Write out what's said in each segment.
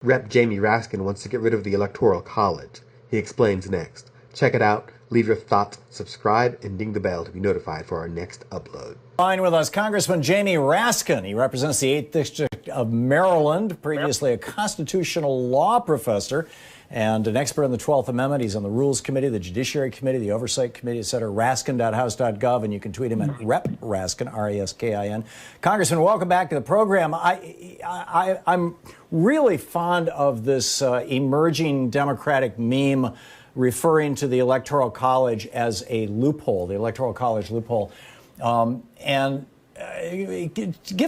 Rep. Jamie Raskin wants to get rid of the Electoral College. He explains next. Check it out, leave your thoughts, subscribe, and ding the bell to be notified for our next upload. Line with us, Congressman Jamie Raskin. He represents the 8th District of Maryland, previously a constitutional law professor and an expert on the 12th Amendment. He's on the Rules Committee, the Judiciary Committee, the Oversight Committee, etc. Raskin.house.gov, and you can tweet him at Rep. Raskin, R-A-S-K-I-N. Congressman, welcome back to the program. I'm really fond of this emerging Democratic meme referring to the Electoral College as a loophole, the Electoral College loophole. Give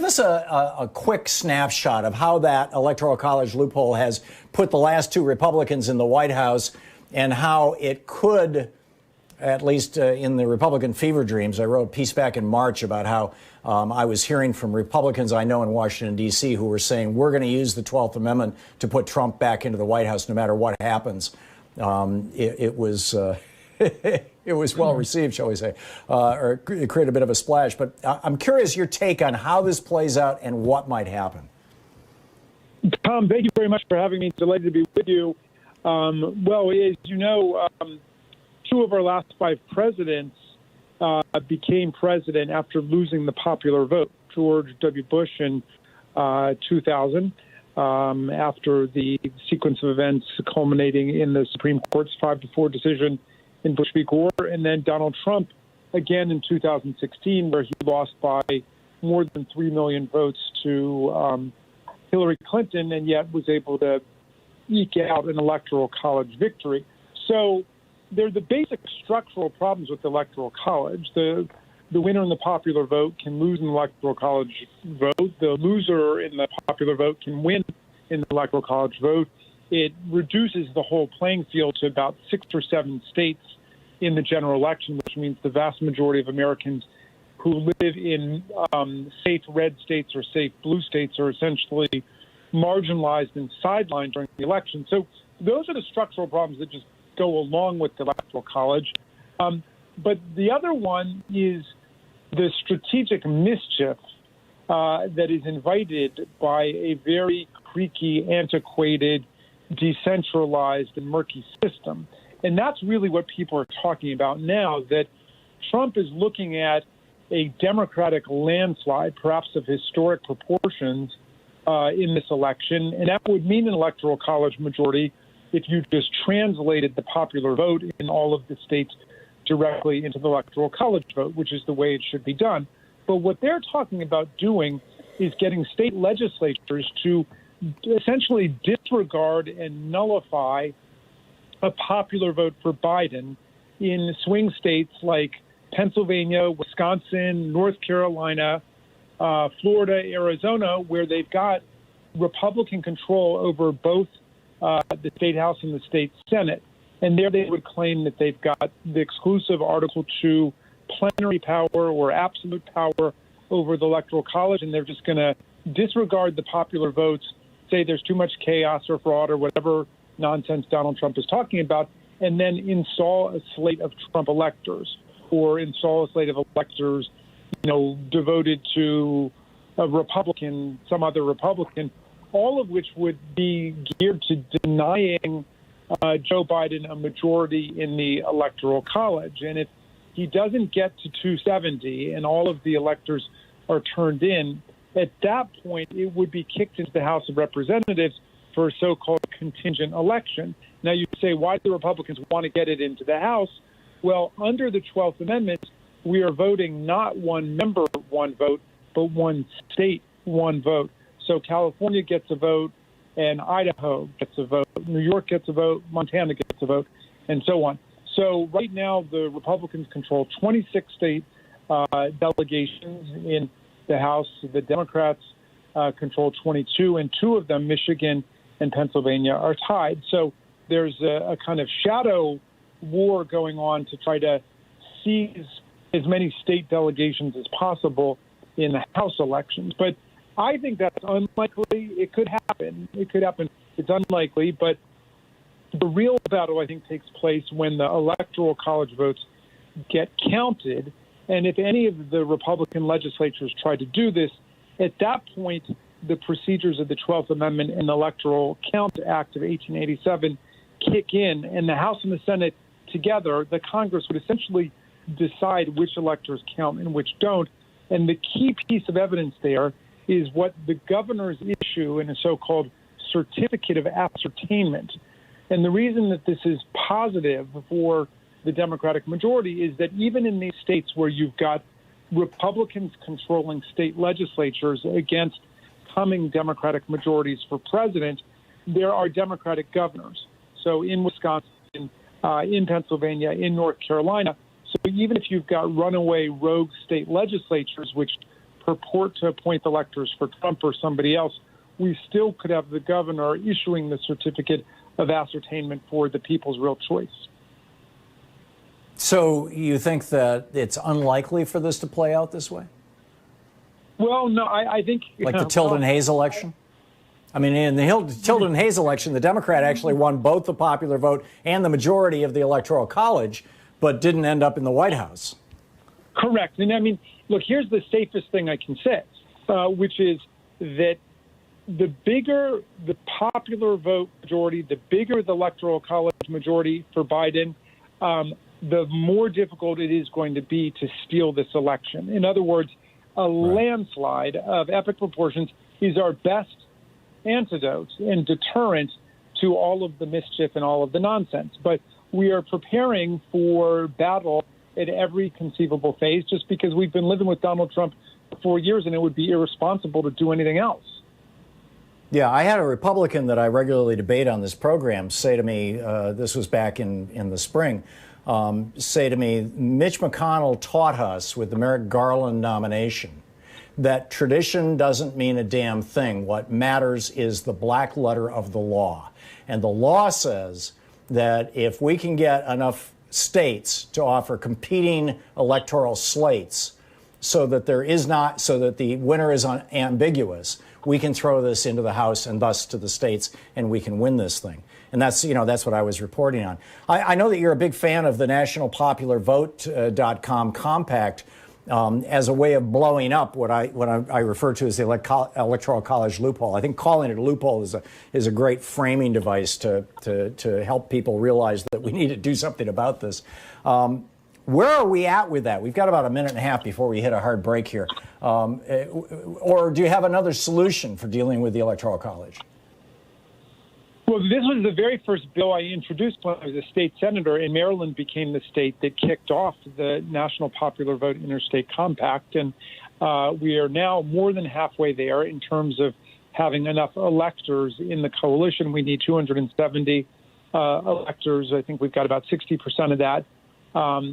us a quick snapshot of how that Electoral College loophole has put the last two Republicans in the White House and how it could, at least in the Republican fever dreams. I wrote a piece back in March about how I was hearing from Republicans I know in Washington, D.C. who were saying, we're going to use the 12th Amendment to put Trump back into the White House no matter what happens. It was it was well received, shall we say, or it created a bit of a splash. But I'm curious your take on how this plays out and what might happen. Tom, thank you very much for having me. Delighted to be with you. Well, as you know, two of our last five presidents became president after losing the popular vote. George W. Bush in 2000. After the sequence of events culminating in the Supreme Court's 5-4 decision in Bush v. Gore, and then Donald Trump again in 2016, where he lost by more than 3 million votes to Hillary Clinton, and yet was able to eke out an Electoral College victory. So there are the basic structural problems with the Electoral College. The winner in the popular vote can lose in the Electoral College vote. The loser in the popular vote can win in the Electoral College vote. It reduces the whole playing field to about 6 or 7 states in the general election, which means the vast majority of Americans who live in safe red states or safe blue states are essentially marginalized and sidelined during the election. So those are the structural problems that just go along with the Electoral College. But the other one is the strategic mischief that is invited by a very creaky, antiquated, decentralized, and murky system. And that's really what people are talking about now, that Trump is looking at a Democratic landslide, perhaps of historic proportions, in this election. And that would mean an Electoral College majority if you just translated the popular vote in all of the states directly into the Electoral College vote, which is the way it should be done. But what they're talking about doing is getting state legislatures to essentially disregard and nullify a popular vote for Biden in swing states like Pennsylvania, Wisconsin, North Carolina, Florida, Arizona, where they've got Republican control over both the state House and the state Senate. And there they would claim that they've got the exclusive Article 2 plenary power or absolute power over the Electoral College, and they're just going to disregard the popular votes, say there's too much chaos or fraud or whatever nonsense Donald Trump is talking about, and then install a slate of Trump electors or install a slate of electors, devoted to a Republican, some other Republican, all of which would be geared to denying Joe Biden a majority in the Electoral College. And if he doesn't get to 270 and all of the electors are turned in, at that point, it would be kicked into the House of Representatives for a so-called contingent election. Now, you say, why do the Republicans want to get it into the House? Well, under the 12th Amendment, we are voting not one member, one vote, but one state, one vote. So California gets a vote, and Idaho gets a vote, New York gets a vote, Montana gets a vote, and so on. So right now, the Republicans control 26 state delegations in the House. The Democrats control 22, and 2 of them, Michigan and Pennsylvania, are tied. So there's a kind of shadow war going on to try to seize as many state delegations as possible in the House elections. But I think that's unlikely. It could happen. It's unlikely, but the real battle, I think, takes place when the Electoral College votes get counted. And if any of the Republican legislatures try to do this, at that point, the procedures of the 12th Amendment and the Electoral Count Act of 1887 kick in, and the House and the Senate together, the Congress would essentially decide which electors count and which don't. And the key piece of evidence there is what the governors issue in a so-called certificate of ascertainment. And the reason that this is positive for the Democratic majority is that even in these states where you've got Republicans controlling state legislatures against coming Democratic majorities for president, there are Democratic governors. So in Wisconsin, in Pennsylvania, in North Carolina. So even if you've got runaway rogue state legislatures which purport to appoint electors for Trump or somebody else, we still could have the governor issuing the certificate of ascertainment for the people's real choice. So you think that it's unlikely for this to play out this way? Well, no, I think... Like the Tilden Hayes election? I mean, in the Tilden Hayes election, the Democrat actually won both the popular vote and the majority of the Electoral College, but didn't end up in the White House. Correct. And I mean, look, here's the safest thing I can say, which is that the bigger the popular vote majority, the bigger the Electoral College majority for Biden, the more difficult it is going to be to steal this election. In other words, a landslide of epic proportions is our best antidote and deterrent to all of the mischief and all of the nonsense. But we are preparing for battle at every conceivable phase just because we've been living with Donald Trump for 4 years, and it would be irresponsible to do anything else. Yeah, I had a Republican that I regularly debate on this program say to me, this was back in the spring, say to me, Mitch McConnell taught us with the Merrick Garland nomination that tradition doesn't mean a damn thing. What matters is the black letter of the law. And the law says that if we can get enough states to offer competing electoral slates so that the winner is ambiguous, we can throw this into the House and thus to the states, and we can win this thing. And that's what I was reporting on. I know that you're a big fan of the nationalpopularvote.com compact as a way of blowing up what I refer to as the Electoral College loophole. I think calling it a loophole is a great framing device to help people realize that we need to do something about this. Where are we at with that? We've got about a minute and a half before we hit a hard break here. Or do you have another solution for dealing with the Electoral College? Well, this was the very first bill I introduced when I was a state senator, and Maryland became the state that kicked off the National Popular Vote Interstate Compact. And we are now more than halfway there in terms of having enough electors in the coalition. We need 270 electors. I think we've got about 60% of that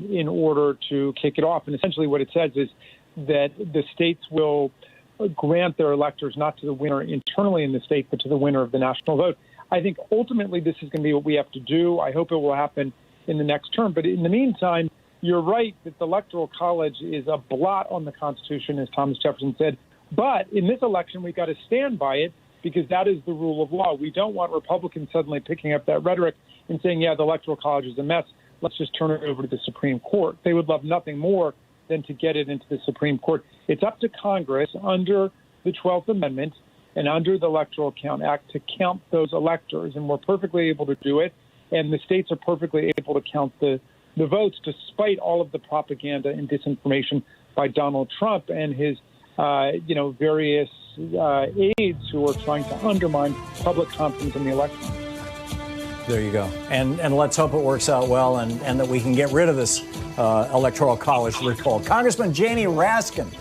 in order to kick it off. And essentially what it says is that the states will grant their electors not to the winner internally in the state, but to the winner of the national vote. I think ultimately this is going to be what we have to do. I hope it will happen in the next term. But in the meantime, you're right that the Electoral College is a blot on the Constitution, as Thomas Jefferson said. But in this election, we've got to stand by it because that is the rule of law. We don't want Republicans suddenly picking up that rhetoric and saying, yeah, the Electoral College is a mess. Let's just turn it over to the Supreme Court. They would love nothing more than to get it into the Supreme Court. It's up to Congress under the 12th Amendment and under the Electoral Count Act to count those electors, and we're perfectly able to do it, and the states are perfectly able to count the votes despite all of the propaganda and disinformation by Donald Trump and his various aides who are trying to undermine public confidence in the election. There you go. And let's hope it works out well and that we can get rid of this Electoral College loophole. Congressman Jamie Raskin